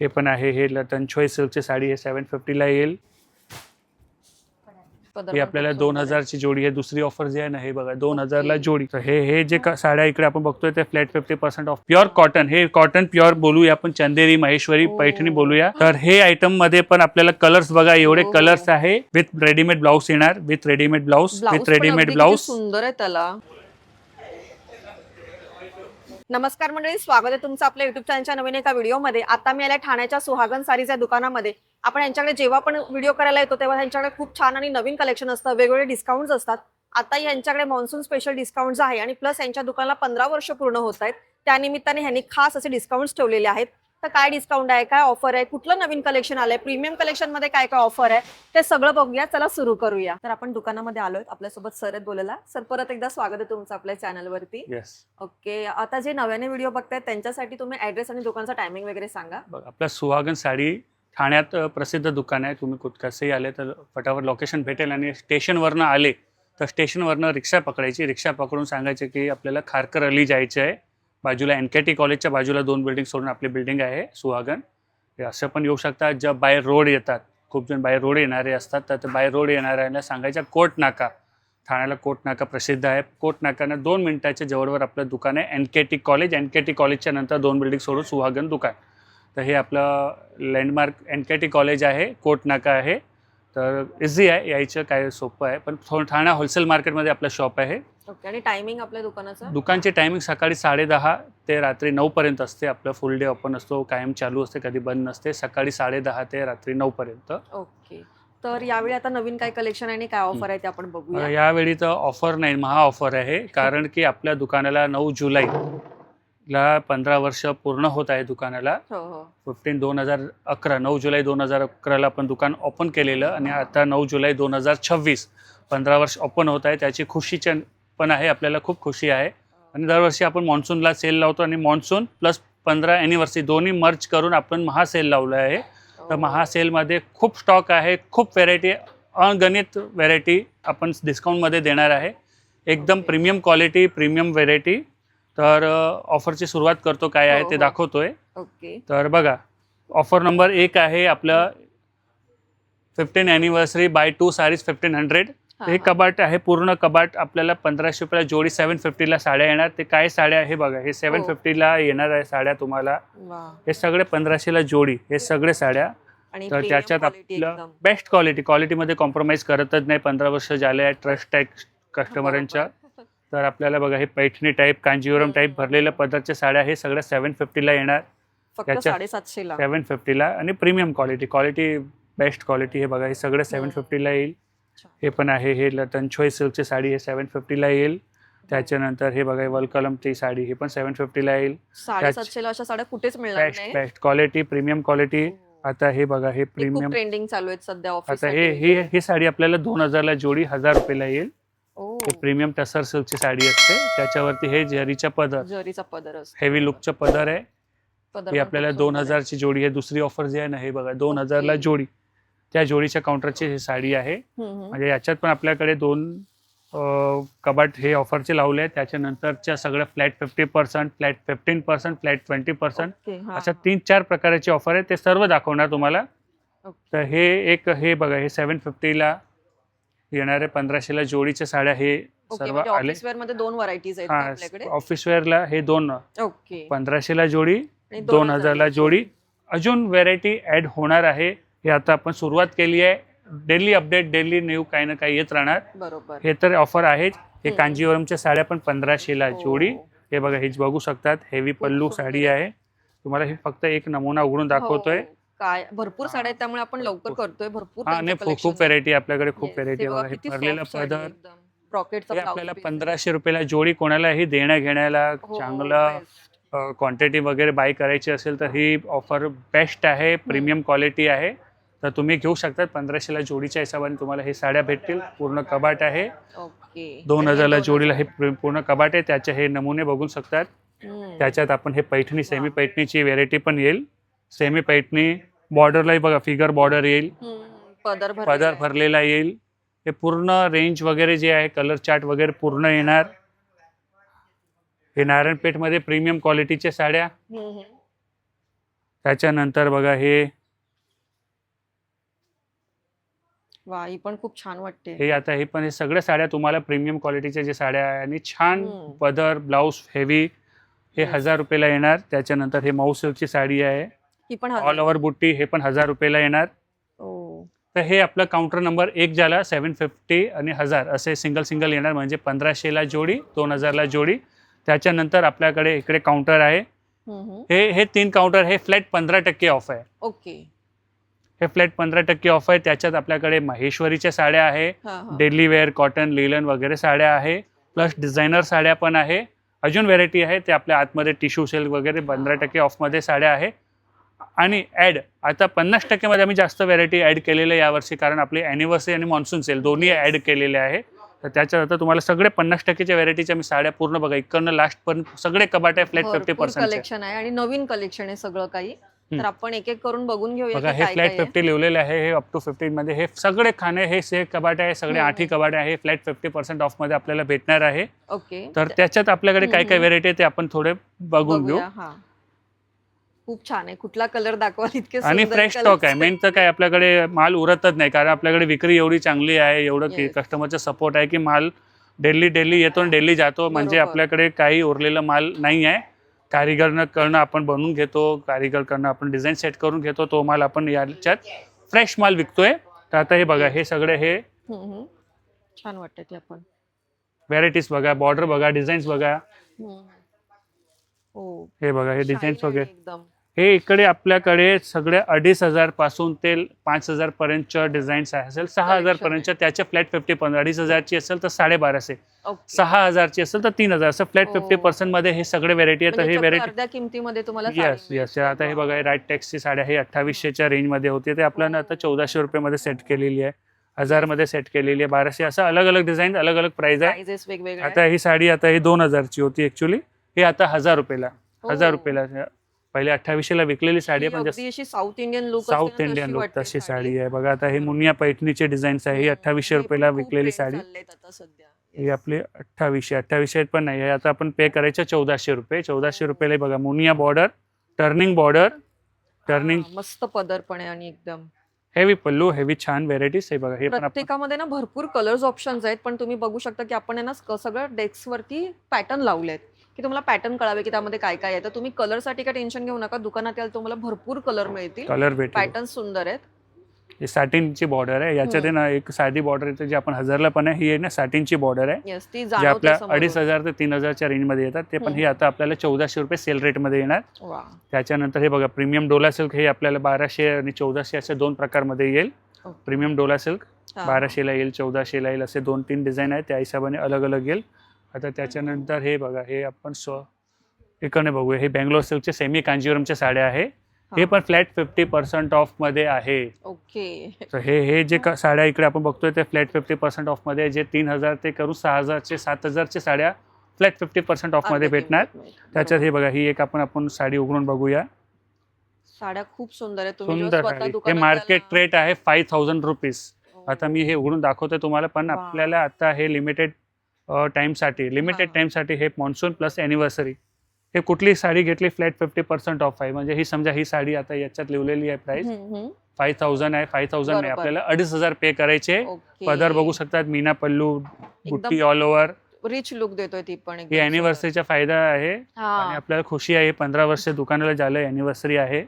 हे पण आहे, हे तंचोई सिल्कची साडी आहे 750 ला येईल. ही आपल्याला 2000 ची जोडी आहे. दुसरी ऑफर जी आहे ना, हे बघा 2000 ला जोडी. तर हे जे साड्या इकडे आपण बघतोय ते फ्लॅट 50% ऑफ. प्युअर कॉटन, हे कॉटन प्युअर बोलूया आपण, चंदेरी, महेश्वरी, पैठणी बोलूया. तर हे आयटम मध्ये पण आपल्याला कलर्स बघा, एवढे कलर्स आहे. विथ रेडीमेड ब्लाउज येणार, with readymade blouse, with readymade blouse. सुंदर आहे त्याला. नमस्कार मंडळी, स्वागत आहे तुमचं आपल्या युट्यूब चॅनलच्या नवीन एका व्हिडिओमध्ये. आता मी आल्या ठाण्याच्या सुहागन सारीच्या दुकानामध्ये. आपण यांच्याकडे जेव्हा पण व्हिडिओ करायला येतो तेव्हा यांच्याकडे खूप छान आणि नवीन कलेक्शन असतं, वेगवेगळे डिस्काउंट्स असतात. आता यांच्याकडे मॉन्सून स्पेशल डिस्काउंट्स आहे आणि प्लस यांच्या दुकानाला 15 वर्ष पूर्ण होत आहेत. त्यानिमित्ताने ह्यांनी खास असे डिस्काउंट्स ठेवलेले आहेत. तर काय डिस्काउंट आहे, काय ऑफर आहे, कुठलं नवीन कलेक्शन आलंय, प्रीमियम कलेक्शन मध्ये काय काय ऑफर आहे, ते सगळं बघूया. चला सुरू करूया. तर आपण दुकानामध्ये आलोय, आपल्यासोबत सर आहेत बोलायला. सर, परत एकदा स्वागत आहे तुमचं आपल्या चॅनलवरती. ओके, आता जे नव्याने व्हिडिओ बघतायत त्यांच्यासाठी तुम्ही ऍड्रेस आणि दुकानचा टायमिंग वगैरे सांगा. आपलं सुहागन साडी ठाण्यात प्रसिद्ध दुकान आहे. तुम्ही कसेही आले तर फटाफट लोकेशन भेटेल. आणि स्टेशनवरनं आले तर स्टेशनवरनं रिक्षा पकडायची. रिक्षा पकडून सांगायचे की आपल्याला खारकर अली जायचं आहे. बाजूला NKT कॉलेजच्या बाजूला 2 बिल्डिंग सोडून आपली बिल्डिंग आहे सुहागन. हे असं पण येऊ शकतात. ज्या बाहेर रोड येतात, खूप जण बाहेर रोड येणारे असतात, तर ते बाहेर रोड येणाऱ्यांना सांगायचं कोट नाका. ठाण्याला कोट नाका प्रसिद्ध आहे. कोट नाकानं 2 मिनिटाच्या जवळवर आपलं दुकान आहे. NKT कॉलेज, NKT कॉलेजच्या नंतर 2 बिल्डिंग सोडून सुहागन दुकान. तर हे आपलं लँडमार्क NKT कॉलेज आहे, कोट नाका आहे. तर इझी आहे, यायचं काय सोपं आहे. पण ठाणा होलसेल मार्केटमध्ये आपलं शॉप आहे. ओके, आणि टायमिंग आपल्या दुकानाचं? दुकानचे टायमिंग सकाळी 10:30 ते रात्री 9 पर्यंत असते. आपलं फुल डे ओपन असतो, कायम चालू असते, कधी बंद नसते. सकाळी 10:30 ते रात्री 9 पर्यंत. ओके, तर यावेळी आता नवीन काय कलेक्शन आहे आणि काय ऑफर आहे ते आपण बघूया. यावेळी तर ऑफर नाही, महा ऑफर आहे. कारण की आपल्या दुकानाला 9 जुलैला 15 वर्ष पूर्ण होत आहे दुकानाला. 9 जुलै 2011ला आपण दुकान ओपन केलेलं आणि आता 9 जुलै 2026 15 वर्ष ओपन होत आहे. त्याची खुशीची पण आहे, आपल्याला खूप खुशी आहे. आणि दरवर्षी आपण मॉन्सूनला सेल लावतो आणि मॉन्सून प्लस 15 ॲनिव्हर्सरी दोन्ही मर्ज करून आपण महासेल लावलं आहे. तर महासेलमध्ये खूप स्टॉक आहे, खूप व्हेरायटी, अगणित व्हेरायटी आपण डिस्काउंटमध्ये देणार आहे. एकदम प्रीमियम क्वालिटी, प्रीमियम व्हेरायटी. तर ऑफरची सुरुवात करतो, काय आहे ते दाखवतोय. ओके, तर बघा, ऑफर नंबर 1 आहे आपलं 15 ॲनिव्हर्सरी बाय 2 साडीज 1500. हे कबाट आहे, पूर्ण कबाट आपल्याला 1500 रुपयाला जोडी. 750 ला साड्या येणार. ते काय साड्या आहे बघा, हे 750 ला येणार आहे साड्या तुम्हाला. हे सगळे 1500 ला जोडी, हे सगळे साड्या. तर त्याच्यात आपलं बेस्ट क्वालिटीमध्ये कॉम्प्रोमाइज करतच नाही. 15 वर्ष झाले आहे, ट्रस्ट आहे कस्टमरांच्या. तर आपल्याला बघा, हे पैठणी टाईप, कांजीवरम टाईप भरलेल्या पदरच्या साड्या, हे सगळ्या 750 ला येणार. फक्त 750 ला. 750 ला. आणि प्रीमियम क्वालिटी बेस्ट क्वालिटी. हे बघा, हे सगळे 750 ला येईल. हे पण आहे, हे तंचोई सिल्कची साडी, हे 750 ला येईल. त्याच्यानंतर हे बघा, वलकलम ती साडी, हे पण 750 ला येईल. 750 ला अशा साड्या कुठेच मिळणार नाही. Best quality, premium quality. आता हे बघा, हे प्रीमियम ट्रेंडिंग चालू आहे सध्या ऑफिस. आता ही साडी आपल्याला 2000 ला जोडी, 1000 रुपयाला येईल. हे प्रीमियम टसर सिल्कची साडी असते. त्याच्यावरती हे जरीचा पदर, हेवी लुकचा पदर आहे. ही आपल्याला 2000 ची जोडी आहे. दुसरी ऑफर जी आहे ना, हे बघा 2000 ला जोडी. त्या जोडीच्या काउंटरची ही साडी आहे. म्हणजे याच्यात पण आपल्याकडे 2 कबाट हे ऑफरचे लावले आहेत. त्याच्यानंतरच्या सगळ्या फ्लॅट 50%, फ्लॅट 15%, फ्लॅट 20%, अशा 3-4 प्रकारचे ऑफर आहे. ते सर्व दाखवणार तुम्हाला. तर हे बघा, हे 750 ला येणारे 1500 ला जोडीच्या साड्या, हे सर्व आले. ऑफिस वेअर मध्ये 2 व्हरायटीज आहेत आपल्याकडे. ऑफिस वेअरला हे 2, 1500 ला जोडी, 2000 ला जोडी. अजून व्हेरायटी ऍड होणार आहे. हे आता आपण सुरुवात केली आहे. डेली अपडेट, डेली न्यू काही ना काही येत राहणार. बरोबर, हे तर ऑफर आहेच. हे कांजीवरमच्या साड्या पण 1500 ला जोडी. हे बघा, हे बघू शकतात, हेवी पल्लू साडी आहे. तुम्हाला हे फक्त एक नमुना उघडून दाखवतोय. काय भरपूर साड्या आहेत, त्यामुळे आपण लवकर करतोय. भरपूर खूप व्हेरायटी आपल्याकडे, खूप व्हेरायटी. बघा, हे भरलेला पदर, हे आपल्याला 1500 रुपयाला जोडी. कोणालाही देण्या घेण्याला चांगलं क्वांटिटी वगैरे बाय करायची असेल तर ही ऑफर बेस्ट आहे. प्रीमियम क्वालिटी आहे. तर तुम्ही घेऊ शकता. 1500 ला जोडीच्या हिशोबाने तुम्हाला हे साड्या भेटतील. पूर्ण कबाट आहे. 2000 ला जोडीला हे पूर्ण कबाट आहे. त्याचे हे नमुने बघू शकतात. त्याच्यात आपण हे पैठणी, सेमी पैठणीची व्हेरायटी पण येईल. सेमी पैठणी बॉर्डरलाही बघा, फिगर बॉर्डर येईल, पदर भरलेला येईल. हे पूर्ण रेंज वगैरे जे आहे, कलर चार्ट वगैरे पूर्ण येणार. हे नारायणपेठ मध्ये प्रीमियम क्वालिटीच्या साड्या. त्याच्यानंतर बघा हे वा, ही पण खूप छान वाटते. हे आता हे पण हे सगळ्या साड्या तुम्हाला प्रीमियम क्वालिटीच्या जे साड्या आहे आणि छान पदर ब्लाऊज हेवी हे Yes. 1000 रुपयाला येणार. त्याच्यानंतर हे मऊ सिल्कची साडी आहे ही पण ऑल ओव्हर बुट्टी, हे पण 1000 रुपयाला येणार. ओ, तर हे आपलं काउंटर नंबर 1 झाला. 750 आणि 1000 असे सिंगल येणार, म्हणजे 1500ला जोडी, 2000ला जोडी. त्याच्यानंतर आपल्याकडे इकडे काउंटर आहे. हे 3 काउंटर हे फ्लॅट 15% ऑफ आहे. ओके. हे फ्लॅट 15% ऑफ आहे. त्याच्यात आपल्याकडे महेश्वरीच्या साड्या आहे, डेली वेअर कॉटन लिलन वगैरे साड्या आहे, प्लस डिझायनर साड्या पण आहे. अजून व्हेरायटी आहे ते आपल्या आतमध्ये टिश्यू सिल्क वगैरे 15% ऑफमध्ये साड्या आहे. आणि ॲड आता 50% मध्ये आम्ही जास्त व्हेरायटी ॲड केलेल्या यावर्षी, कारण आपली ॲनिव्हर्सरी आणि मॉन्सून सेल दोन्ही ॲड केलेले आहे. तर त्याच्यात आता तुम्हाला सगळे 50%च्या व्हेरायटीच्या मी साड्या पूर्ण बघा इकडनं लास्ट पण सगळे कपाट आहे फ्लॅट 50% कलेक्शन आहे आणि नवीन कलेक्शन आहे सगळं काही. तर आपण एक एक करून बघून घेऊया बघा. की हे काय फ्लॅट काय आहे. 50 लिहिलेले आहे. हे अप टू 15 मध्ये हे सगळे खाणे हे से कपाट आहे, सगळे 8 कपाट आहे. फ्लॅट 50% ऑफ मध्ये आपल्याला भेटणार आहे. ओके. तर त्याच्यात आपल्याकडे काय काय व्हेरायटी आहे ते आपण थोडे बघून घेऊ. बघूया. हा, खूप छान आहे. कुठला कलर दाखवाल? इतके आणि सुंदर फ्रेश स्टॉक आहे. मेन तर काय आपल्याकडे माल उरतच नाही, कारण आपल्याकडे विक्री एवढी चांगली आहे, एवढं की Yes. कस्टमरचा सपोर्ट आहे की माल डेली येतो आणि डेली जातो. म्हणजे बरोबर. आपल्याकडे काही उरलेला माल नाही आहे. कारिगरकडनं आपण बनवून घेतो, कारिगरकडनं आपण डिझाईन सेट करून घेतो, तो माल आपण याच्यात फ्रेश माल विकतोय. तर आता हे बघा, हे सगळे हे छान वाटतं ते आपण. व्हेरायटीज बघा, बॉर्डर बघा, डिझाईन्स बघा. हो, हे बघा, हे shine डिझाईन्स आहे वगैरे. एकदम. हे इकडे आपल्याकडे सगळे 2500 पासून ते 5000 पर्यंतच्या डिझाईन्स असेल, 6000 पर्यंतच्या. त्याच्या फ्लॅट 50% 2500ची असेल तर 1250, ओके. 6000ची असेल तर 3000, असं फ्लॅट ओ. 50% मध्ये हे सगळे व्हेरायटी आहे. तर म्हणजे हे चक्क व्हेरायटी अर्ध्या किमतीमध्ये तुम्हाला येस साडी येस. मिळते. आता हे बघा, राईट टॅक्सची साड्या हे 2800च्या रेंजमध्ये होती, ते आपल्याला आता 1400 रुपयामध्ये सेट केलेली आहे, 1000 मध्ये सेट केलेली आहे, 1200, असं अलग अलग डिझाईन अलग अलग प्राइस आहे. प्राइजेस वेगवेगळे आता ही साडी आता ही 2000ची होती ऍक्च्युली, हे आता 1000 रुपयाला. 1000 रुपयाला. पहिले 2800ला विकलेली साडी आहे, पण अशी south Indian look south Indian look तशी साडी आहे. बघा आता हे मुनिया पैठणीचे डिझाईन्स आहे, ही 2800 रुपयाला विकलेली साडी. ही आपली 2800 पण नाही आहे. आता आपण पे करायचं 1400 रुपये. 1400 रुपयाला बघा, Muniya border, turning border, turning, मस्त पदर पण आहे आणि एकदम हेवी पल्लू, हेवी छान व्हेरायटीज आहे. बघा हे पण आपण प्रत्येकामध्ये ना भरपूर कलर्स ऑप्शन्स आहेत, पण तुम्ही बघू शकता की आपण आहे ना सगळं डेस्क वरती पॅटर्न लावलेत की तुम्हाला पॅटर्न कळावे की त्यामध्ये काय काय आहे. तर तुम्ही कलर साठी काय टेन्शन घेऊ नका, दुकानात याल तुम्हाला भरपूर कलर मिळतील, कलर भेटेल. पॅटर्न सुंदर आहेत. ही सॅटिनची बॉर्डर आहे. याच्यात आहे ना एक साधी बॉर्डर येते जी आपण 1000ला पण आहे, ही आहे ना सॅटिनची बॉर्डर आहे, येस, ती जे जाणवते आपल्या समोरून. 2500 ते 3000च्या रेंजमध्ये येतात. ते पण ही आता आपल्याला 1400 रुपये सेल रेटमध्ये येणार. वा. त्याच्यानंतर हे बघा, प्रीमियम डोला सिल्क, हे आपल्याला 1200 आणि 1400 असे 2 प्रकारमध्ये येईल. ओके. प्रीमियम डोला सिल्क हा. 1200ला येईल, 1400ला येईल, असे 2-3 डिझाईन आहेत, त्या हिशोबाने अलग अलग येईल. आता त्याच्यानंतर हे बघा, हे आपण इकडे बघूया, हे बँगलोर सिल्कचे सेमी कांजीवरमच्या साड्या आहे. हे पण फ्लॅट 50% ऑफ मध्ये आहे. ओके. तर हे जे साड्या इकडे आपण बघतोय ते फ्लॅट 50% ऑफ मध्ये, जे 3000 ते करून 6000चे 7000चे साड्या फ्लॅट 50% ऑफ मध्ये भेटणार. त्याच्यात हे बघा, ही एक आपण साडी उघडून बघूया. साड्या खूप सुंदर आहेत. तुम्ही सुंदर जेव्हा साडी. स्वतः हे दुकानात मार्केट जाल ना- रेट आहे 5000 रुपीज. ओ. आता मी हे उघडून दाखवतोय तुम्हाला, पण वा. आपल्याला आता हे लिमिटेड हा. टाइमसाठी हे मॉन्सून प्लस एनिव्हर्सरी, हे कुठली साडी घेतली फ्लॅट 50% ऑफ आहे. म्हणजे ही समजा ही साडी आता याच्यात लिहिलेली आहे प्राइस 5000 आहे. 5000 नाही, बरोबर. आपल्याला 2500 पे करायचे. ओके. पदर बघू शकतात, मीना पल्लू, बुट्टी ऑल ओव्हर. रिच लुक देतोय ती पण ही एकदम अॅनिव्हर्सरीचा फायदा आहे सुंदर. हा. आणि आपल्याला खुशी आहे. 15 वर्ष दुकानाला झालं, अॅनिव्हर्सरी आहे,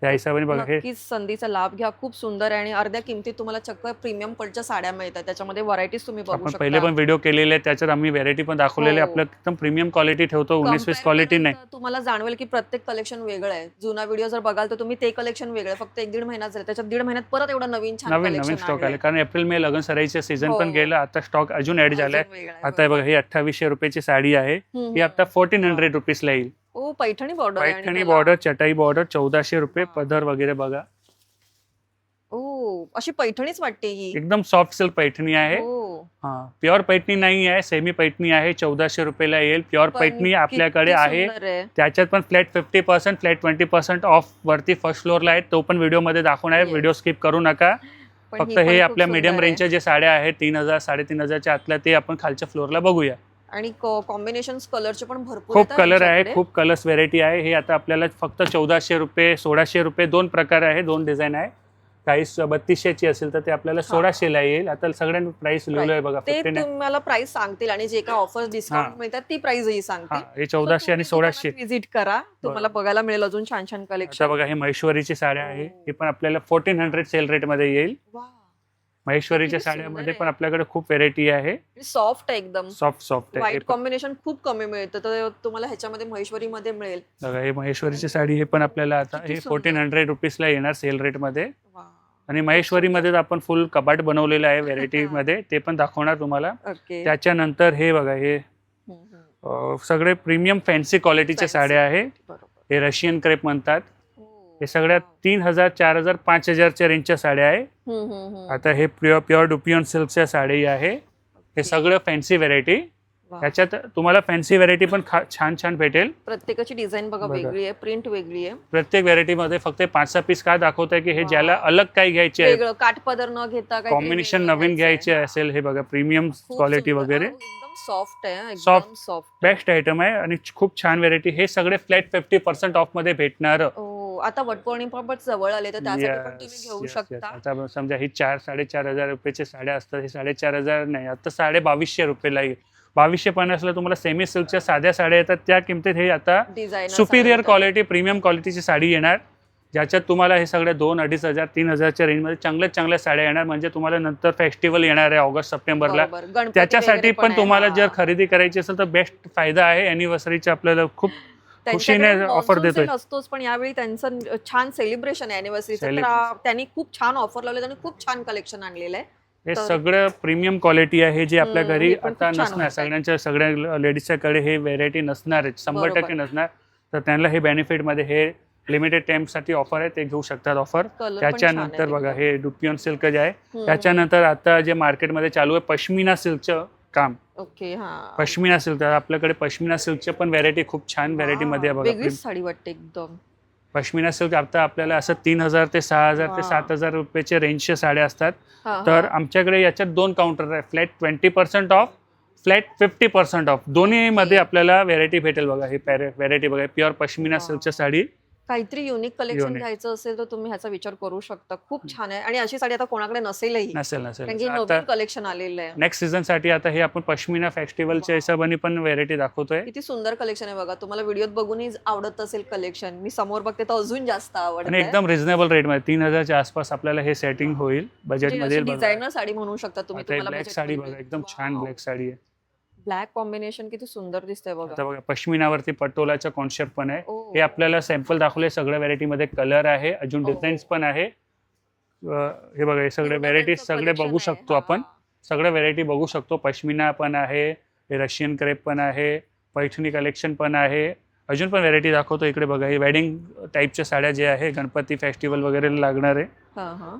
त्या हिशोबाने बघा हे नक्कीच संधीचा लाभ घ्या. खूप सुंदर आहे आणि अर्ध्या किमतीत तुम्हाला चक्क प्रीमियम पडच्या साड्या मिळतात. त्याच्यामध्ये व्हरायटीज तुम्ही बघू आपण शकता. पहिले पण व्हिडिओ केलेले आहेत, त्याच्यात आम्ही व्हेरायटी पण दाखवलेली आहे. हो. आपलं एकदम प्रीमियम क्वालिटी ठेवतो, 19-20 Compare क्वालिटी केलं नाही. तर तुम्हाला जाणवेल की प्रत्येक कलेक्शन वेगळं आहे. जुना व्हिडिओ जर बघाल तर तुम्ही ते कलेक्शन वेगळं, फक्त 1-1.5 महिना झाला, त्याच्यात 1.5 महिन्यात परत एवढं नवीन छान नवीन collection स्टॉक आले, आणलंय. कारण एप्रिल मे लग्न सराईचे सीझन पण हो. गेलं, आता स्टॉक अजून ऍड झालाय. अजून वेगळं आहे, आता हे बघा, ही 2800 रुपयाची साडी आहे, हम्म, ही आता 1400 रुपीजला येईल. ओ, पैठणी बॉर्डर आहे आणि पैठणी त्याला- बॉर्डर, चटाई बॉर्डर, 1400 रुपये. हा. पदर वगैरे बघा, ओ, अशी पैठणीच वाटते ही. एकदम सॉफ्ट सिल्क पैठणी आहे. ओ, हा, प्युअर पैठणी नाही आहे, सेमी पैठणी आहे, 1400 रुपयाला येईल. प्युअर पण पैठणी आपल्याकडे किती आहे, सुंदर आहे. त्याच्यात पण फ्लॅट 50%, फ्लॅट 20% ऑफ वरती फर्स्ट फ्लोअरला आहे. तो पण व्हिडिओमध्ये दाखवणार आहे, Yes. व्हिडिओ स्किप करू नका. पण फक्त ही पण हे खूप आपल्या सुंदर मीडियम आहे. रेंजच्या जे साड्या आहेत 3000 3500च्या आतल्या, ते आपण खालच्या फ्लोअरला बघूया. आणि कॉम्बिनेशन कलरचे पण भरपूर खूप आहेत कलर आहे, यांच्याकडे. खूप कलर्स व्हेरायटी आहे. हे आता आपल्याला फक्त 1400 रुपये 1600 रुपये 2 प्रकार आहे, 2 डिझाईन आहे. काही 3200 ची असेल तर ते आपल्याला 1600 ला येईल. आता सगळ्यांनी प्राइस लिहिलं आहे बघा, ते 59. तुम्हाला प्राइस सांगतील आणि जे काय ऑफर डिस्काउंट मिळतात ती प्राइसही हा, सांगतील. हे 1400 आणि 1600. विजिट करा, तुम्हाला बघायला मिळेल अजून छान छान आता कलेक्शन. बघा हे महेश्वरीची साड्या आहे. हे पण आपल्याला 1400 सेल रेट मध्ये येईल. महेश्वरीच्या किती सुंदर साड्यामध्ये आहे. पण आपल्याकडे खूप व्हेरायटी आहे. सॉफ्ट आहे एकदम. सॉफ्ट आहे. हे व्हाईट पण कॉम्बिनेशन खूप कमी मिळतं, तर तुम्हाला ह्याच्यामध्ये महेश्वरी मध्ये मिळेल. बघा हे महेश्वरीची साडी, हे पण आपल्याला आता किती हे सुंदर. 1400 रुपीजला येणार सेल रेट मध्ये. वा. आणि महेश्वरीमध्ये आपण फुल कपाट बनवलेलं आहे व्हेरायटी मध्ये, ते पण दाखवणार तुम्हाला. ओके. त्याच्यानंतर हे बघा हे सगळे प्रीमियम फॅन्सी क्वालिटीच्या Fancy. साड्या आहे. बरोबर. हे रशियन क्रेप म्हणतात. हो. हे सगळ्या 3000 4000 5000च्या रेंजच्या साड्या आहे. आता हे प्युअर डुपियन सिल्कच्या साडी आहे. हे सगळं फॅन्सी व्हेरायटी. वा. याच्यात तुम्हाला फॅन्सी व्हेरायटी पण छान छान भेटेल. प्रत्येकाची डिझाईन बघा बघा. वेगळी आहे, प्रिंट वेगळी आहे. प्रत्येक व्हेरायटी मध्ये फक्त 5-6 पीस का दाखवत आहे की हे ज्याला अलग काही घ्यायचे आहे, वेगळं काठपदर न घेता काहीतरी कॉम्बिनेशन वेगळं नवीन घ्यायचे घ्यायचंय. असेल, हे बघा प्रीमियम खूप क्वालिटी सुंदर. वगैरे एकदम सॉफ्ट आहे, एकदम Soft. सॉफ्ट. बेस्ट आयटम आहे आणि खूप छान व्हेरायटी. हे सगळे फ्लॅट 50% ऑफ मध्ये भेटणार. आता वटपौर्णिमा पण जवळ आले, तर त्यासाठी पण तुम्ही घेऊ शकता. आता समजा ही 4-4.5 रुपयाच्या साड्या असतात, हे 4.5 नाही, आता 2250 रुपयाला येईल. 2250 ला तुम्हाला सेमी सिल्कच्या साध्या साड्या येतात, त्या किमतीत हे आता डिझायनर सुपिरियर क्वालिटी प्रीमियम क्वालिटीची साडी येणार, ज्याच्यात तुम्हाला हे सगळे 2-2500-3000च्या रेंजमध्ये चांगल्या साड्या येणार. म्हणजे तुम्हाला नंतर फेस्टिवल येणार आहे ऑगस्ट सप्टेंबरला, त्याच्यासाठी पण तुम्हाला जर खरेदी करायची असेल तर बेस्ट फायदा आहे. अॅनिव्हर्सरीचे आपल्याला खूप खुशीने ऑफर देतोय. असतोच, पण यावेळी त्यांचं छान सेलिब्रेशन आहे अॅनिव्हर्सरीचं, तर Celebration. त्यांनी खूप छान ऑफर लावले आणि खूप छान कलेक्शन आणलेलं आहे. हे तर- सगळं प्रीमियम क्वालिटी आहे, जे आपल्या घरी हे पण आता खूप छान नसणार. वाटतंय. सगळ्या लेडीजच्याकडे हे व्हेरायटी नसणार आहे, 100% बरोबर. नसणार. तर त्यांना हे बेनिफिट मध्ये हे लिमिटेड टाइम साठी ऑफर आहे, ते घेऊ शकतात ऑफर. Color पण त्याच्यानंतर छान आहे बघा एकदम. हे डुपियन सिल्क जे आहे. त्याच्यानंतर आता जे मार्केटमध्ये चालू आहे पश्मिना सिल्कचं काम. ओके. हा, पश्मिना सिल्क, आपल्याकडे पश्मिना सिल्कचे पण व्हेरायटी खूप छान व्हेरायटी मध्ये आहे बघा. वेगळीच साडी वाटते एकदम. पश्मिना सिल्क आता आपल्याला असं 3000 ते 6000 ते वा. 7000 रुपयाचे रेंजच्या साड्या असतात. हा, तर हा. आमच्याकडे याच्यात 2 काउंटर आहे, फ्लॅट 20% ऑफ, फ्लॅट 50% ऑफ. दोन्ही मध्ये आपल्याला व्हेरायटी भेटेल बघा. ही व्हेरायटी बघा, प्युअर पश्मिना वा. सिल्कच्या साडी. काहीतरी युनिक कलेक्शन Unique. घ्यायचं असेल तर तुम्ही ह्याचा विचार करू शकता. खूप छान आहे आणि अशी साडी आता कोणाकडे नसेलही, नसेल कारण की आता नवीन कलेक्शन आलेलं आहे. नेक्स्ट सीझन साठी आता हे आपण पश्मिना फेस्टिवलच्या हिशोबाने पण व्हेरायटी दाखवतोय. किती सुंदर कलेक्शन आहे बघा. तुम्हाला व्हिडिओत बघूनही आवडत असेल कलेक्शन. मी समोर बघते तर अजून जास्त आणि आवडतं. एकदम रिझनेबल रेट मध्ये 3000च्या आसपास आपल्याला हे सेटिंग होईल बजेट मध्ये. डिझायनर साडी म्हणू शकता तुम्ही. आता ब्लॅक साडी बघा, एकदम छान ब्लॅक साडी आहे. ब्लॅक कॉम्बिनेशन किती सुंदर दिसतंय आता बघा. बघा पश्मिनावरती पटोलाचा कॉन्सेप्ट पण आहे. ओ. हे आपल्याला सॅम्पल दाखवले, सगळ्या व्हेरायटी मध्ये कलर आहे, अजून हो. डिझाईन्स पण आहे. हे बघा, हे सगळे एवढं व्हेरायटी त्यांचं सगळे collection बघू आहे. शकतो हा. आपण. सगळ्या व्हेरायटी बघू शकतो. पश्मिना पण आहे, हे रशियन क्रेप पण आहे, पैठणी कलेक्शन पण आहे. अजून पण व्हेरायटी दाखवतो इकडे बघा. हे वेडिंग टाईपच्या साड्या जे आहे, गणपती फेस्टिवल वगैरे लागणार आहे. हा, हा.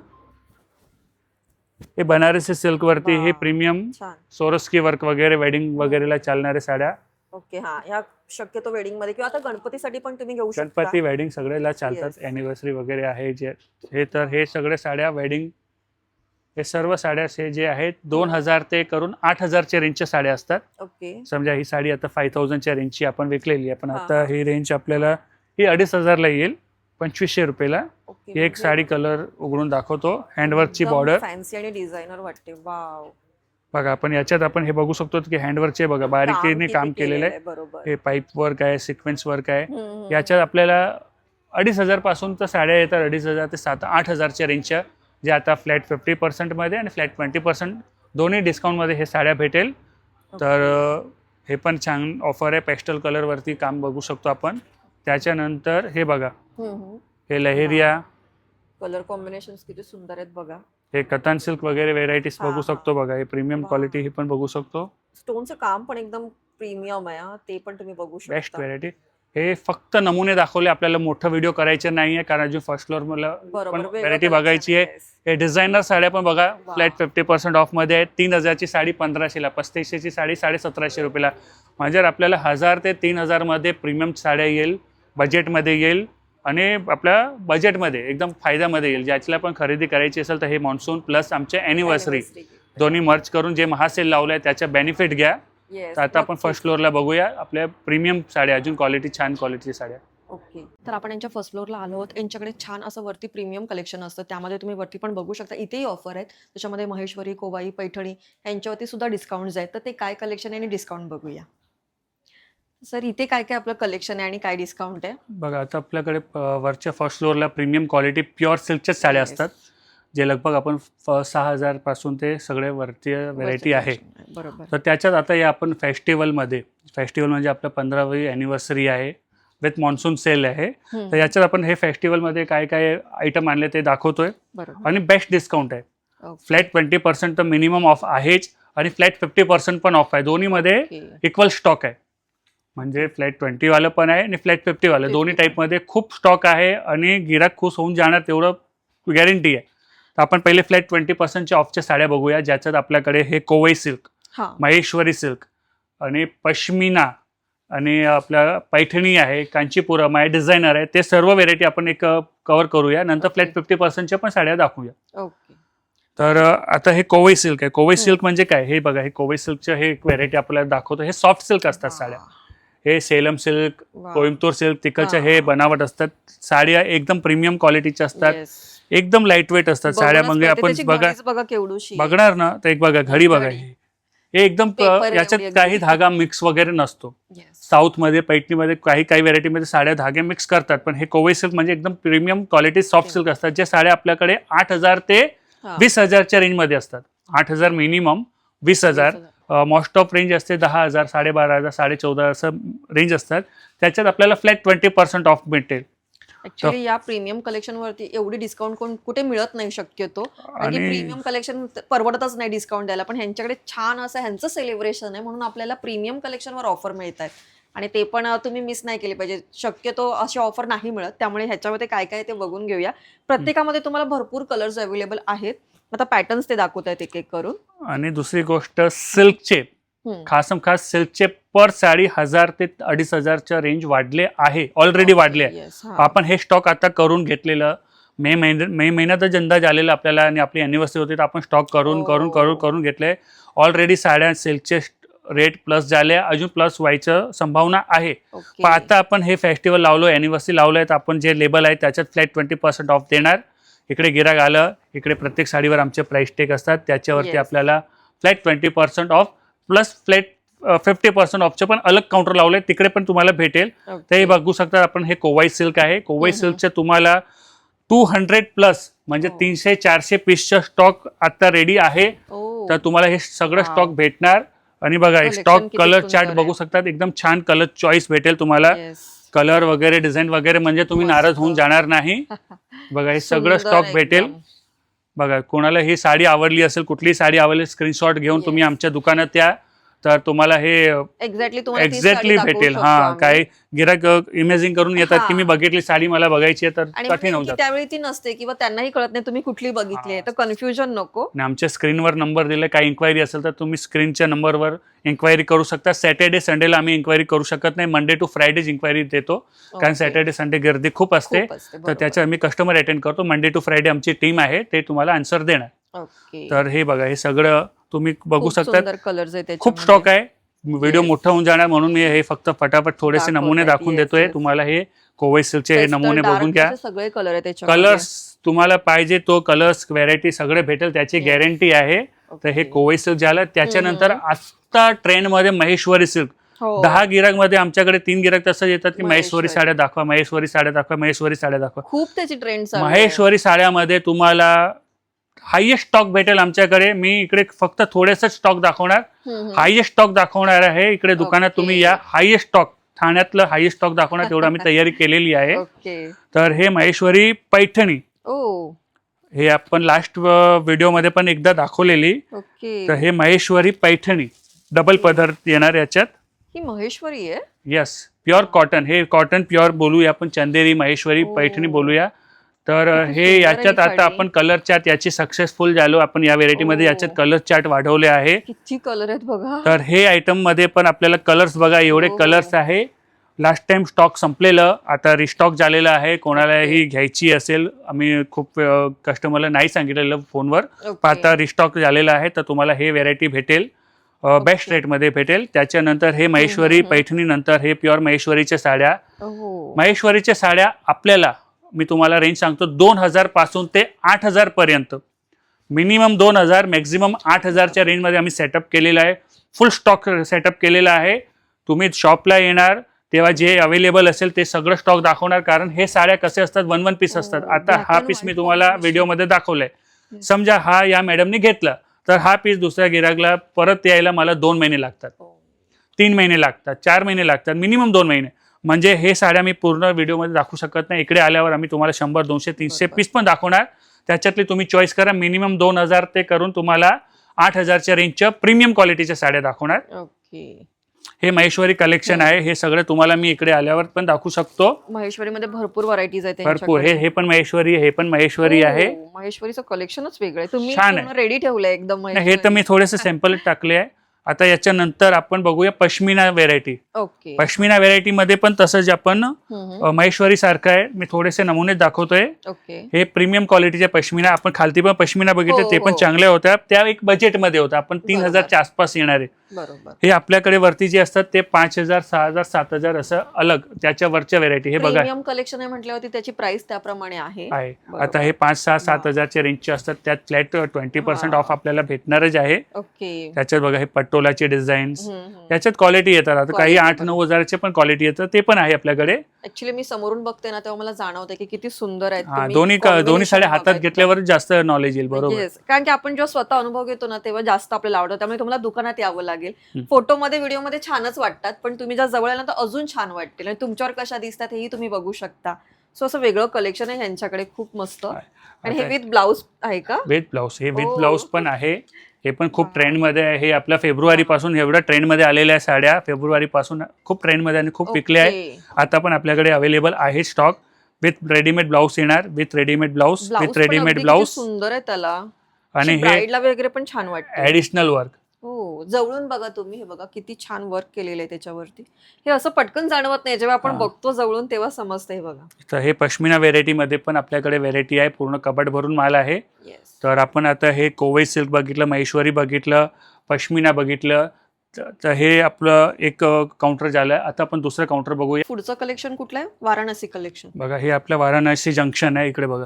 हे बनारसी सिल्क वरती हे वा. प्रीमियम छान. सोरस्की वर्क वगैरे वेडिंग वगैरेला चालणारे साड्या. ओके. हा, ह्या शक्यतो वेडिंग मध्ये किंवा आता गणपतीसाठी पण तुम्ही घेऊ शकता. गणपती वेडिंग सगळ्याला चालतात. Yes. अॅनिव्हर्सरी वगैरे आहे जे, हे तर हे सगळे साड्या वेडिंग, हे सर्व साड्या जे आहेत 2000 ते करून 8000च्या रेंजच्या साड्या असतात. ओके. समजा ही साडी आता 5000च्या रेंजची आपण विकलेली आहे, पण हा, आता हा. ही रेंज आपल्याला ही 2500ला येईल, 2500 रुपयाला. ओके. ही एक साडी कलर उघडून दाखवतो, हँडवर्कची बॉर्डर फॅन्सी आणि डिझायनर वाटते. वाव. बघा. आपण याच्यात आपण हे बघू शकतो की हँडवर्कचे बघा, बारीकीने काम केलेलं आहे. बरोबर. हे पाईप वर्क आहे, सिक्वेन्स वर्क आहे. हम्म. याच्यात आपल्याला 2500 पासून तर साड्या येतात 2500 ते 7-8000च्या रेंजच्या, जे आता फ्लॅट 50% मध्ये आणि फ्लॅट 20% दोन्ही डिस्काउंटमध्ये हे साड्या भेटेल. तर हे पण छान ऑफर आहे. पेस्टल कलर वरती काम बघू शकतो आपण. त्याच्यानंतर हे बघा, हे लहेरिया, कलर कॉम्बिनेशन किती सुंदर आहेत बघा. हे कतान सिल्क वगैरे व्हेरायटीज हा, बघू हा. शकतो बघा. हे प्रीमियम वा. क्वालिटी ही पण बघू शकतो. स्टोनचं काम पण एकदम प्रीमियम आहे हा. ते पण तुम्ही बघू बेस्ट शकता. व्हेरायटी. हे फक्त नमुने दाखवले, आपल्याला मोठं व्हिडिओ करायचे नाहीये, कारण अजून फर्स्ट फ्लोअर मला बरोबर. पण वेगळं व्हेरायटी collection बघायची आहे. हे डिझायनर साड्या पण बघा, वा. फ्लॅट 50% ऑफ मध्ये आहे. 3000ची साडी 1500ला, 3500ची साडी 1750 रुपयाला. म्हणजे आपल्याला 1000 ते 3000 मध्ये प्रीमियम साड्या येईल, बजेटमध्ये येईल आणि आपल्या बजेटमध्ये एकदम फायद्यामध्ये येईल. ज्याच्याला पण खरेदी करायची असेल तर हे मॉन्सून प्लस आमच्या अॅनिव्हर्सरी दोन्ही मर्च करून जे महासेल लावलं आहे त्याचा बेनिफिट घ्या. Yes, तर आता आपण नक्कीच. फर्स्ट फ्लोअरला बघूया आपल्या प्रीमियम साड्या, अजून क्वालिटी छान क्वालिटीची साड्या. ओके. तर आपण यांच्या फर्स्ट फ्लोअरला आलो आहोत. यांच्याकडे छान असं वरती प्रीमियम कलेक्शन असतं. त्यामध्ये तुम्ही वरती पण बघू शकता. इथेही ऑफर आहेत. त्याच्यामध्ये महेश्वरी, कोवाई, पैठणी यांच्यावरती सुद्धा डिस्काउंट्स आहेत. तर ते काय कलेक्शन आहे आणि डिस्काउंट बघूया. सर इथे काय काय आपलं कलेक्शन आहे आणि काय डिस्काउंट आहे? बघा आता आपल्याकडे वरच्या फर्स्ट फ्लोअरला प्रीमियम क्वालिटी प्युअर सिल्कच्याच साड्या Yes. असतात, जे लगभग आपण 6,000 पासून ते सगळे वरती व्हेरायटी आहे. बरोबर. तर त्याच्यात आता या आपण फेस्टिवल म्हणजे आपलं 15वी ॲनिव्हर्सरी आहे, विथ मॉन्सून सेल आहे. तर याच्यात आपण हे फेस्टिवलमध्ये काय काय आयटम आणले ते दाखवतोय बरोबर. आणि बेस्ट डिस्काउंट आहे. ओके. फ्लॅट 20% तर मिनिमम ऑफ आहेच आणि फ्लॅट 50% पण ऑफ आहे. दोन्हीमध्ये ओके. इक्वल स्टॉक आहे. म्हणजे फ्लॅट 20 वालं पण आहे आणि फ्लॅट 50 वालं 50 दोन्ही टाईपमध्ये खूप स्टॉक आहे आणि गिराक खुश होऊन जाणार तेवढं गॅरंटी आहे. तर आपण पहिले फ्लॅट 20% ऑफच्या साड्या बघूया, ज्याच्यात आपल्याकडे हे कोवई सिल्क, हां. महेश्वरी सिल्क आणि पश्मिना आणि आपल्या पैठणी आहे, कांचीपुरम आहे, डिझायनर आहे. ते सर्व व्हेरायटी आपण एक कव्हर करूया. नंतर ओके. फ्लॅट 50%च्या पण साड्या दाखवूया. ओके. तर आता हे कोवई सिल्क आहे. कोवई हम्म. सिल्क म्हणजे काय हे बघा, हे कोवई सिल्कचं हे एक व्हेरायटी आपल्याला दाखवतो. हे सॉफ्ट सिल्क असतात साड्या. हे सेलम सिल्क, वा. कोइंबतूर सिल्क तिकडचे हे हा. बनावट असतात. साड्या एकदम प्रीमियम क्वालिटीच्या असतात, Yes. एकदम लाईट वेट असतात साड्या. बघूनच म्हणजे कळते. आपण त्याची बघा घडीच बघा केवढूशी आहे. बघणार ना, तर एक बघा घडी बघा, घडी. हे एकदम Paper एवढी याच्यात अगदी. काही धागा मिक्स वगैरे नसतो. Yes. साऊथमध्ये पैठणीमध्ये काही व्हेरायटीमध्ये साड्या धागे मिक्स करतात, पण हे कोवई सिल्क म्हणजे एकदम प्रीमियम क्वालिटी सॉफ्ट सिल्क असतात, जे साड्या आपल्याकडे 8,000 ते हां. 20,000च्या रेंजमध्ये असतात. 8,000 मिनिमम, 20,000 मोस्ट ऑफ रेंज असते 10,000, 12,500, 14,500 असं रेंज असतात. त्याच्यात आपल्याला फ्लॅट 20% ऑफ भेटेल. ऍक्च्युली या प्रीमियम कलेक्शन वरती एवढी डिस्काउंट कुठे मिळत नाही शक्यतो. आणि आणि प्रीमियम कलेक्शन परवडतच नाही डिस्काउंट द्यायला, पण ह्यांच्याकडे छान असं ह्यांचं सेलिब्रेशन आहे म्हणून आपल्याला प्रीमियम कलेक्शनवर ऑफर मिळत आहेत आणि ते पण तुम्ही मिस नाही केले पाहिजे. शक्यतो अशी ऑफर नाही मिळत, त्यामुळे ह्याच्यामध्ये काय काय ते बघून घेऊया. प्रत्येकामध्ये तुम्हाला भरपूर कलर्स अवेलेबल आहेत. आता पॅटर्न्स ते दाखवत आहेत एक एक करून. आणि दुसरी गोष्ट सिल्कचे, खास सिल्कचे पर साडी 1,000 ते 2,500च्या रेंज वाढले आहे, ऑलरेडी वाढले आहे. आपण हे स्टॉक आता करून घेतलेलं मे महिन्यातच अंदाज आलेला आपल्याला आणि आपली अॅनिव्हर्सरी होती, तर आपण स्टॉक करून घेतले. ऑलरेडी साड्या सिल्कचे रेट प्लस झाले, अजून प्लस व्हायचं संभावना आहे. पण आता आपण हे फेस्टिवल लावलो, अॅनिव्हर्सरी लावलंय, तर आपण जे लेबल आहे त्याच्यात फ्लॅट 20% ऑफ देणार. इकडे गिराक आलं, इकडे प्रत्येक साडीवर आमचे प्राइस टेक असतात, त्याच्यावरती Yes. आपल्याला फ्लॅट 20% ऑफ प्लस फ्लॅट 50% ऑफचं पण अलग काउंटर लावलंय, तिकडे पण तुम्हाला भेटेल. तर हे बघू शकता आपण, हे कोवाई सिल्क आहे. कोवाई सिल्कचे तुम्हाला 200 प्लस म्हणजे 300-400 पीसचा स्टॉक आता रेडी आहे. तर तुम्हाला हे सगळं Wow. स्टॉक भेटणार. आणि बघा हे Collection स्टॉक किती कलर सुंदर चार्ट आहे. बघू शकतात, एकदम छान कलर चॉईस भेटेल तुम्हाला. कलर वगैरे डिझाईन वगैरे म्हणजे तुम्ही मस्त. नाराज होऊन जाणार नाही. बघा हे सगळं सुंदर स्टॉक भेटेल. एकदम. बघा कोणाला ही साडी आवडली असेल, कुठली साडी आवडली, स्क्रीनशॉट घेऊन Yes. तुम्ही आमच्या दुकानात या, तर तुम्हाला हे एक्झॅक्टली भेटेल. हा काही गिराक इमेजिंग करून येतात की मी बघितली साडी, मला बघायची आहे, तर आणि कठीण होऊन नेमकी जातं. त्यावेळी ती नसते किंवा त्यांनाही कळत नाही तुम्ही कुठली बघितली आहे, तर कन्फ्युजन नको. आणि आमच्या स्क्रीनवर नंबर दिले, काही इन्क्वायरी असेल तर तुम्ही स्क्रीनच्या नंबरवर इन्क्वायरी करू शकता. सॅटर्डे संडेला आम्ही इन्क्वायरी करू शकत नाही, मंडे टू फ्रायडेज इन्क्वायरी देतो, कारण Okay. सॅटर्डे संडे गर्दी खूप असते. तर त्याच्या आम्ही कस्टमर अटेंड करतो. मंडे टू फ्रायडे आमची टीम आहे, ते तुम्हाला आन्सर देणार. ओके. तर हे बघा, हे सगळं तुम्ही बघू शकता. कलर्स आहेत खूप स्टॉक आहे. Video Yes. मोठा होऊन जाणार म्हणून मी हे फक्त फटाफट थोडेसे दाखवत नमुने आहे. दाखवून Yes, देतोय yes. तुम्हाला. हे कोवई सिल्कचे हे नमुने बघून घ्या. सगळे कलर आहेत त्याच्यामध्ये. कलर्स तुम्हाला पाहिजे तो कलर्स व्हॅरायटी सगळे भेटेल, त्याची Yes. गॅरंटी आहे. तर हे Okay. कोवई सिल्क झालं. त्याच्यानंतर आता ट्रेंडमध्ये महेश्वरी सिल्क. हो. 10 गिराकमध्ये आमच्याकडे 3 गिराक तसं येतात की महेश्वरी महेश्वरी. साड्या दाखवा, महेश्वरी साड्या दाखवा, महेश्वरी साड्या दाखवा. खूप त्याची ट्रेंड चालू आहे. महेश्वरी साड्यामध्ये तुम्हाला हायेस्ट स्टॉक भेटेल आमच्याकडे. मी इकडे फक्त थोडेसे स्टॉक दाखवणार, हायेस्ट स्टॉक दाखवणार आहे. इकडे दुकानात तुम्ही या, हायेस्ट स्टॉक, ठाण्यातलं हायेस्ट स्टॉक दाखवणार, तेवढं आम्ही तयारी केलेली आहे. ओके. तर हे महेश्वरी पैठणी, ओ. हे आपण लास्ट व्हिडिओमध्ये पण एकदा दाखवलेली. ओके. तर हे महेश्वरी पैठणी डबल पदर येणार याच्यात. ही महेश्वरी आहे. Yes, pure cotton. हे कॉटन प्युअर बोलूया आपण, चंदेरी महेश्वरी ओ. पैठणी बोलूया. तर किती हे सुंदर आहे याच्यात ही आता साडी. आपण कलर चार्ट याची सक्सेसफुल झालो आपण या व्हेरायटीमध्ये. ओ. याच्यात कलर चार्ट वाढवले आहे. किती कलर आहेत बघा. तर हे आयटम मध्ये पण आपल्याला कलर्स बघा, एवढे हो. कलर्स आहे. लास्ट टाइम स्टॉक संपलेलं, आता रिस्टॉक झालेलं आहे. कोणालाही घ्यायची असेल, आम्ही खूप कस्टमरला नाही सांगितलेलं फोनवर, ओके. आता रिस्टॉक झालेलं आहे. तर तुम्हाला हे व्हेरायटी भेटेल. बेस्ट रेटमध्ये भेटेल. त्याच्यानंतर हे महेश्वरी पैठणी, नंतर हे प्युअर महेश्वरीच्या साड्या. महेश्वरीच्या साड्या आपल्याला मी तुम्हाला रेंज सांगतो 2000 पासून ते 8000 पर्यंत. मिनिमम 2000 मॅक्झिमम 8000च्या रेंजमध्ये आम्ही सेटअप केलेला आहे. फुल स्टॉक सेटअप केलेला आहे. तुम्ही शॉपला येणार तेव्हा जे अवेलेबल असेल ते सगळं स्टॉक दाखवणार, कारण हे साड्या कसे असतात 1 पीस असतात. आता हा पीस मी तुम्हाला व्हिडिओमध्ये दाखवलाय. समजा हा या मॅडमने घेतला तर हा पीस दुसऱ्या गिराकला परत यायला मला 2 महिने लागतात, 3 महिने लागतात, 4 महिने लागतात, मिनिमम 2 महिने. म्हणजे हे साड्या मी पूर्ण व्हिडिओमध्ये दाखवू शकत नाही. इकडे आल्यावर आम्ही तुम्हाला 100, 200, 300 पीस पण दाखवणार. त्याच्यातली तुम्ही चॉईस करा. मिनिमम 2000 ते करून तुम्हाला 8000च्या रेंजच्या प्रीमियम क्वालिटीच्या साड्या दाखवणार. हे महेश्वरी कलेक्शन आहे. हे सगळं तुम्हाला मी इकडे आल्यावर पण दाखवू शकतो. महेश्वरीमध्ये भरपूर व्हरायटीज आहेत. भरपूर. हे पण महेश्वरी, हे पण महेश्वरी आहे. महेश्वरीचं कलेक्शनच वेगळं आहे. तुम्ही छान आहे. रेडी ठेवलंय एकदम. हे तर मी थोडेसे सॅम्पल टाकले आहे. आता याच्यानंतर आपण बघूया pashmina variety. Okay. Pashmina variety मध्ये पण तसंच आपण महेश्वरी सारखं आहे. मी थोडेसे नमुने दाखवतोय. ओके. हे प्रीमियम क्वालिटीच्या पश्मिना. आपण खालती पण पश्मिना बघितले, ते पण चांगल्या होत्या. त्या एक बजेटमध्ये होत्या. आपण 3000च्या आसपास येणारे. बरोबर. हे आपल्याकडे वरती जे असतात ते 5000, 6000, 7000 असं अलग त्याच्या वरच्या व्हेरायटी. हे बघा, प्रीमियम कलेक्शन आहे म्हटल्यावरती त्याची प्राइस त्याप्रमाणे आहे. आता हे 5, 6, 7000च्या रेंजचे असतात. त्यात फ्लॅट 20% ऑफ आपल्याला भेटणारच आहे. ओके. त्याच्यात बघा हे पटोलाचे डिझाईन्स, त्याच्यात क्वालिटी येतात. आता काही 8-9 हजारचे पण क्वालिटी येतात, ते पण आहे आपल्याकडे. ऍक्च्युली मी समोरून बघते ना तेव्हा मला जाणवते की किती सुंदर आहेत. दोन्ही साड्या हातात घेतल्यावर जास्त नॉलेज येईल. बरोबर. कारण की आपण जेव्हा स्वतः अनुभव घेतो ना तेव्हा जास्त आपल्याला आवडतं. त्यामुळे तुम्हाला दुकानात यावं लागेल. फोटोमध्ये, व्हिडिओमध्ये छानच वाटतात, पण तुम्ही ज्या जवळ आला तर अजून छान वाटतील आणि तुमच्यावर कशा दिसतात हेही तुम्ही बघू शकता. सो असं वेगळं कलेक्शन आहे यांच्याकडे, खूप मस्त. आणि हे विथ ब्लाउज आहे का? With blouse. हे विथ ब्लाउज पण आहे. हे पण खूप ट्रेंडमध्ये आहे. हे आपल्या फेब्रुवारी पासून एवढं ट्रेंडमध्ये आलेल्या साड्या. फेब्रुवारी पासून खूप ट्रेंडमध्ये आणि खूप विकले आहे. आता पण आपल्याकडे अवेलेबल आहे स्टॉक. विथ रेडीमेड ब्लाउज येणार. With readymade blouse, with readymade blouse. सुंदर आहे त्याला. आणि हे वगैरे पण छान वाटतं. Additional work. हो, जवळून बघा तुम्ही. हे बघा किती छान वर्क केलेलं आहे त्याच्यावरती. हे असं पटकन जाणवत नाही, जेव्हा आपण बघतो जवळून तेव्हा समजतं. हे बघा. तर हे पश्मिना व्हेरायटी मध्ये पण आपल्याकडे व्हेरायटी आहे. पूर्ण कपाट भरून माल आहे. तर आपण आता हे कोवई सिल्क बघितलं, महेश्वरी बघितलं, पश्मिना बघितलं. तर हे आपलं एक काउंटर झालं. आता आपण दुसरं काउंटर बघूया. पुढचं कलेक्शन कुठलं आहे? वाराणसी कलेक्शन. बघा, हे आपलं वाराणसी जंक्शन आहे. इकडे बघा.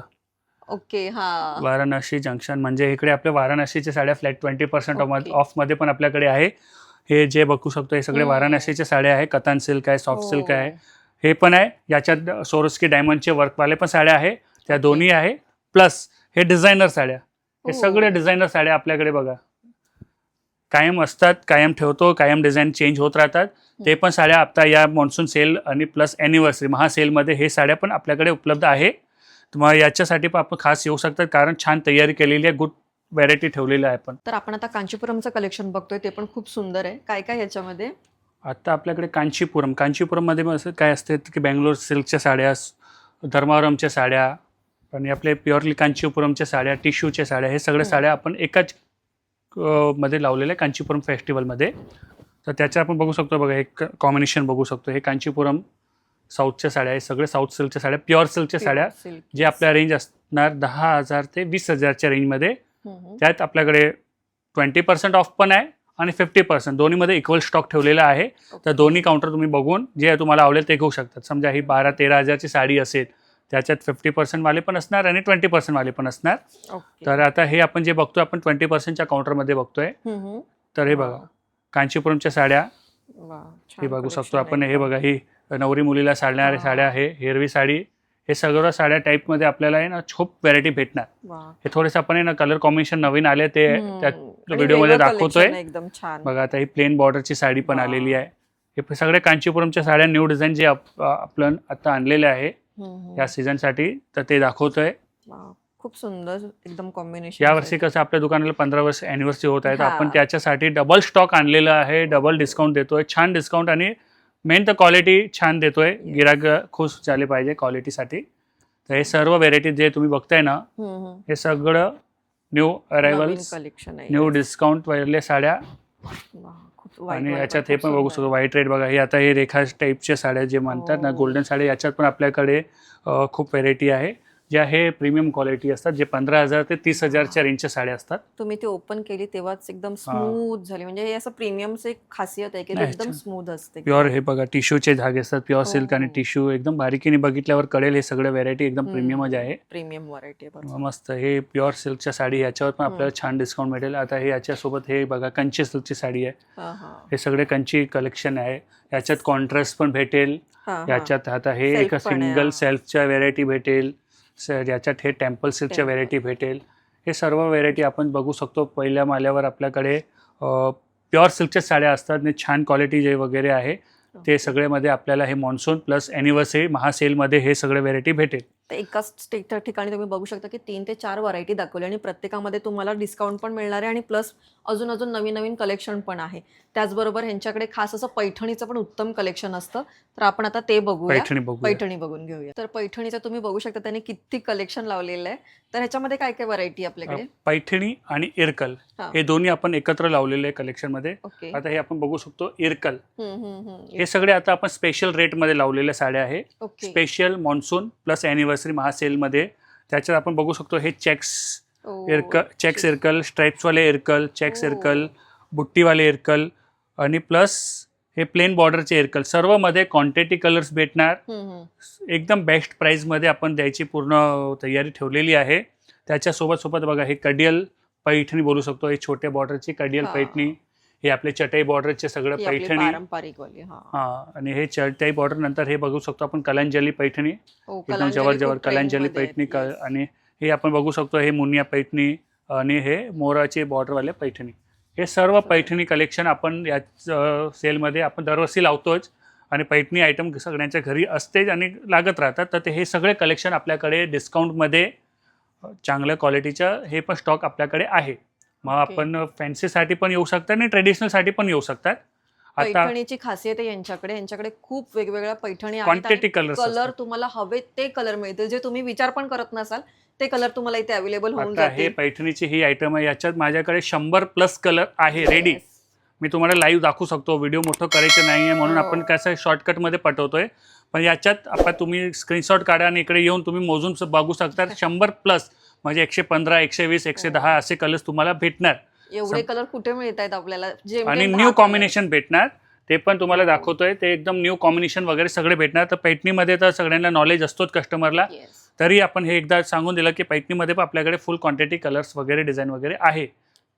ओके. हा, वाराणसी जंक्शन म्हणजे इकडे आपल्या वाराणसीच्या साड्या फ्लॅट 20% ऑफ मध्ये पण आपल्याकडे आहे. हे जे बघू शकतो हे सगळे वाराणसीच्या साड्या आहे. कतान सिल्क आहे, सॉफ्ट सिल्क आहे, हे पण आहे. याच्यात सोरोस्की डायमंडचे वर्कवाले पण साड्या आहे. त्या दोन्ही आहे. प्लस हे डिझायनर साड्या. हे सगळे डिझायनर साड्या आपल्याकडे बघा कायम असतात. कायम ठेवतो. कायम डिझाईन चेंज होत राहतात. ते पण साड्या आता या मॉन्सून सेल आणि प्लस अॅनिव्हर्सरी महासेलमध्ये हे साड्या पण आपल्याकडे उपलब्ध आहे. मग याच्यासाठी पण आपण खास येऊ शकतात, कारण छान तयारी केलेली आहे. गुड व्हरायटी ठेवलेली आहे आपण. तर आपण आता कांचीपुरमचं कलेक्शन बघतोय, ते पण खूप सुंदर आहे. काय काय याच्यामध्ये? आता आपल्याकडे कांचीपुरममध्ये असं काय असते की बेंगलोर सिल्कच्या साड्या, धर्मावरमच्या साड्या आणि आपले प्युअरली कांचीपुरमच्या साड्या, टिश्यूच्या साड्या, हे सगळ्या साड्या आपण एकाच मध्ये लावलेल्या आहे कांचीपुरम फेस्टिवलमध्ये. तर त्याच्या आपण बघू शकतो. बघा, एक कॉम्बिनेशन बघू शकतो. हे कांचीपुरम साऊथच्या साड्या आहे. सगळे साऊथ सिल्कच्या साड्या, प्युअर सिल्कच्या साड्या, जे आपल्या रेंज असणार 10,000 ते 20,000च्या रेंजमध्ये. त्यात आपल्याकडे 20% ऑफ पण आहे आणि 50% दोन्हीमध्ये इक्वल स्टॉक ठेवलेला आहे. तर दोन्ही काउंटर तुम्ही बघून जे तुम्हाला आवडेल ते घेऊ शकतात. समजा ही 12-13 हजारची साडी असेल, त्याच्यात 50% वाले पण असणार आणि 20% वाले पण असणार. तर आता हे आपण जे बघतोय, आपण 20%च्या काउंटरमध्ये बघतोय. तर हे बघा, कांचीपुरमच्या साड्या हे बघू शकतो आपण. हे बघा, ही नवरी मुलीला साडणाऱ्या साड्या आहे. हिरवी साडी, हे सगळं साड्या टाईपमध्ये आपल्याला आहे ना खूप व्हरायटी भेटणार. हे थोडेसे आपण आहे ना कलर कॉम्बिनेशन नवीन आले ते त्या व्हिडिओमध्ये दाखवतोय. एकदम छान. बघा, आता ही प्लेन बॉर्डरची साडी पण आलेली आहे. हे सगळे कांचीपुरमच्या साड्या न्यू डिझाईन जे आपण आता आणलेले आहे या सीझनसाठी, तर ते दाखवतोय. खूप सुंदर एकदम कॉम्बिनेशन. यावर्षी कसं आपल्या दुकानाला 15 वर्ष अॅनिव्हर्सरी होत आहे, तर आपण त्याच्यासाठी डबल स्टॉक आणलेला आहे. डबल डिस्काउंट देतोय, छान डिस्काउंट, आणि मेन तर क्वालिटी छान देतोय. गिराक खुश झाले पाहिजे क्वालिटीसाठी. तर हे सर्व व्हेरायटी जे तुम्ही बघताय ना, हे सगळं न्यू अरायव्हल्स, न्यू डिस्काउंट वरल्या साड्या. आणि याच्यात हे पण बघू शकतो व्हाईट रेड. बघा, हे आता हे रेखा टाईपच्या साड्या जे म्हणतात ना, गोल्डन साड्या, याच्यात पण आपल्याकडे खूप व्हेरायटी आहे. जे आहे प्रीमियम क्वालिटी असतात, जे 15,000 ते 30,000च्या रेंजच्या साड्या असतात. तुम्ही ती ओपन केली तेव्हाच एकदम स्मूथ झाली, म्हणजे हे असं प्रीमियमचं एक खासियत आहे की ते नाही, एकदम छान. स्मूथ असते. प्युअर हे बघा टिश्यूचे धागे असतात, प्युअर सिल्क आणि हो. टिश्यू एकदम बारीकीने बघितल्यावर कळेल हे सगळं व्हेरायटी एकदम प्रीमियमच आहे. प्रीमियम व्हरायटी बरोबर. मस्त. हे प्युअर सिल्कच्या साडी, याच्यावर पण आपल्याला छान डिस्काउंट मिळेल. आता हे याच्यासोबत हे बघा कंची सिल्कची साडी आहे. हा, हा. हे सगळे कंची कलेक्शन आहे. याच्यात कॉन्ट्रास्ट पण भेटेल. हा, हा. याच्यात आता हे Self एक पण आहे, सिंगल हा. सेल्फच्या व्हेरायटी भेटेल. याच्यात हे टेम्पल सिल्कच्या Temple. व्हेरायटी भेटेल. हे सर्व व्हेरायटी आपण बघू शकतो. पहिल्या माल्यावर आपल्याकडे प्युअर सिल्कच्या साड्या असतात आणि छान क्वालिटी जे वगैरे आहे ते सगळेमध्ये आपल्याला हे मॉन्सून प्लस ॲनिव्हर्सरी महासेलमध्ये हे सगळे व्हेरायटी भेटेल. तर एकाच ठिकाणी तुम्ही बघू शकता की 3 ते 4 व्हरायटी दाखवली आणि प्रत्येकामध्ये तुम्हाला डिस्काउंट पण मिळणार आहे आणि प्लस अजून अजून नवीन नवीन कलेक्शन पण आहे. त्याचबरोबर ह्यांच्याकडे खास असं पैठणीचं पण उत्तम कलेक्शन असतं. तर आपण आता ते बघूया. पैठणी बघू. पैठणी बघून घेऊया. तर पैठणीचं तुम्ही बघू शकता त्यांनी किती कलेक्शन लावलेलं आहे. तर ह्याच्यामध्ये काय काय व्हरायटी आपल्याकडे? पैठणी आणि इरकल हा. हे दोन्ही आपण एकत्र लावलेले आहे कलेक्शनमध्ये. ओके. आता हे आपण बघू शकतो इरकल. हे हे सगळे आता आपण स्पेशल रेटमध्ये लावलेल्या साड्या आहे. Okay. Special monsoon plus anniversary महासेलमध्ये. त्याच्यात आपण बघू शकतो हे चेक्स चेक्स इरकल, स्ट्राइप्सवाले इरकल, चेक्स इरकल, बुट्टीवाले इरकल आणि प्लस हे प्लेन बॉर्डरचे इरकल. सर्वमध्ये क्वांटिटी कलर्स भेटणार. एकदम बेस्ट प्राईजमध्ये आपण द्यायची पूर्ण तयारी ठेवलेली आहे. त्याच्यासोबत सोबत बघा हे कडियल पैठणी बोलू शकतो. हे छोटे बॉर्डरची कडियल हा. पैठणी. हे आपले चटई बॉर्डरचे सगळं ही आपली पैठणी. पारंपरिक वाली. हां, आणि हे चटई बॉर्डर नंतर हे बघू शकतो आपण कलांजली पैठणी. हो, एकदम कलांजली जवळ खूप कलांजली ट्रेंडमध्ये पैठणी आहेत. Yes. आणि हे आपण बघू शकतो हे मुनिया पैठणी आणि हे मोराचे बॉर्डरवाले पैठणी. हे सर्व पैठणी कलेक्शन आपण या सेलमध्ये आपण दरवर्षी लावतोच आणि पैठणी आयटम सगळ्यांच्या घरी असतेच आणि लागत राहतात. तर ते हे सगळे कलेक्शन आपल्याकडे डिस्काउंटमध्ये चांगल्या क्वालिटीचं हे पण स्टॉक आपल्याकडे आहे. मग Okay. आपण फॅन्सीसाठी पण येऊ शकतात आणि ट्रेडिशनलसाठी पण येऊ शकतात. आता पैठणीची खासियत आहे यांच्याकडे खूप वेगवेगळ्या पैठणी आहेत क्वांटिटी आणि कलर्स कलर तुम्हाला हवे ते कलर मिळतील, जे तुम्ही विचार पण करत नसाल ते कलर तुम्हाला इथे अवेलेबल होऊन आता हे जातील. पैठणीची ही आयटम आहे. याच्यात माझ्याकडे 100+ कलर आहे रेडी. Yes. मी तुम्हाला लाईव्ह दाखवू शकतो. व्हिडिओ मोठं करायचं नाही आहे म्हणून हो. आपण कसं शॉर्टकटमध्ये पटवतोय. पण याच्यात आपण तुम्ही स्क्रीनशॉट काढा आणि इकडे येऊन तुम्ही मोजून बघू शकता. 100+ म्हणजे 115, 120, 110 असे कलर्स तुम्हाला भेटणार एवढे कलर कुठे मिळत आहेत आपल्याला? आणि न्यू कॉम्बिनेशन भेटणार. ते पण तुम्हाला दाखवतोय. ते एकदम न्यू कॉम्बिनेशन वगैरे सगळे भेटणार. तर पैठणीमध्ये तर सगळ्यांना नॉलेज असतोच कस्टमरला. तरी आपण हे एकदा सांगून दिलं की पैठणीमध्ये पण आपल्याकडे फुल क्वांटिटी कलर्स वगैरे डिझाईन वगैरे आहे.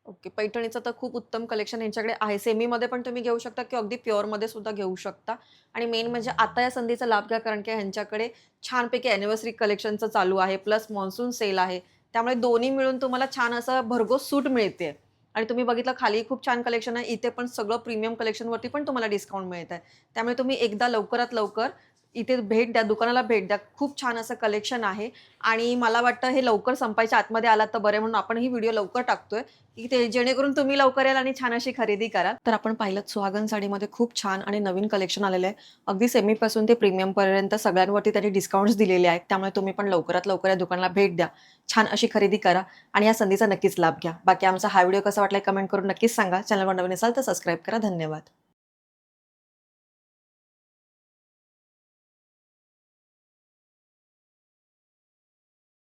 ओके. पैठणीचं तर खूप उत्तम कलेक्शन यांच्याकडे आहे. सेमीमध्ये पण तुम्ही घेऊ शकता किंवा अगदी प्युअरमध्ये सुद्धा घेऊ शकता. आणि मेन म्हणजे आता या संधीचा लाभ घ्या, कारण की ह्यांच्याकडे छानपैकी ॲनिव्हर्सरी कलेक्शनचं चालू आहे, प्लस मॉन्सून सेल आहे. त्यामुळे दोन्ही मिळून तुम्हाला छान असं भरघोस सूट मिळते. आणि तुम्ही बघितलं खाली खूप छान कलेक्शन आहे. इथे पण सगळं प्रीमियम कलेक्शनवरती पण तुम्हाला डिस्काउंट मिळत आहे. त्यामुळे तुम्ही एकदा लवकरात लवकर इथे भेट द्या, दुकानाला भेट द्या. खूप छान असं कलेक्शन आहे आणि मला वाटतं हे लवकर संपायच्या आतमध्ये आलात तर बरे, म्हणून आपण ही व्हिडिओ लवकर टाकतोय की ते जेणेकरून तुम्ही लवकर याल आणि छान अशी खरेदी कराल. तर आपण पाहिलं सुहागन साडीमध्ये खूप छान आणि नवीन कलेक्शन आलेलं आहे. अगदी सेमीपासून ते प्रीमियमपर्यंत सगळ्यांवरती त्यांनी डिस्काउंट्स दिलेले आहेत. त्यामुळे तुम्ही पण लवकरात लवकर या दुकानाला भेट द्या, छान अशी खरेदी करा आणि या संधीचा नक्कीच लाभ घ्या. बाकी आमचा हा व्हिडिओ कसा वाटला कमेंट करून नक्कीच सांगा. चॅनलवर नवीन असाल तर सबस्क्राईब करा. धन्यवाद.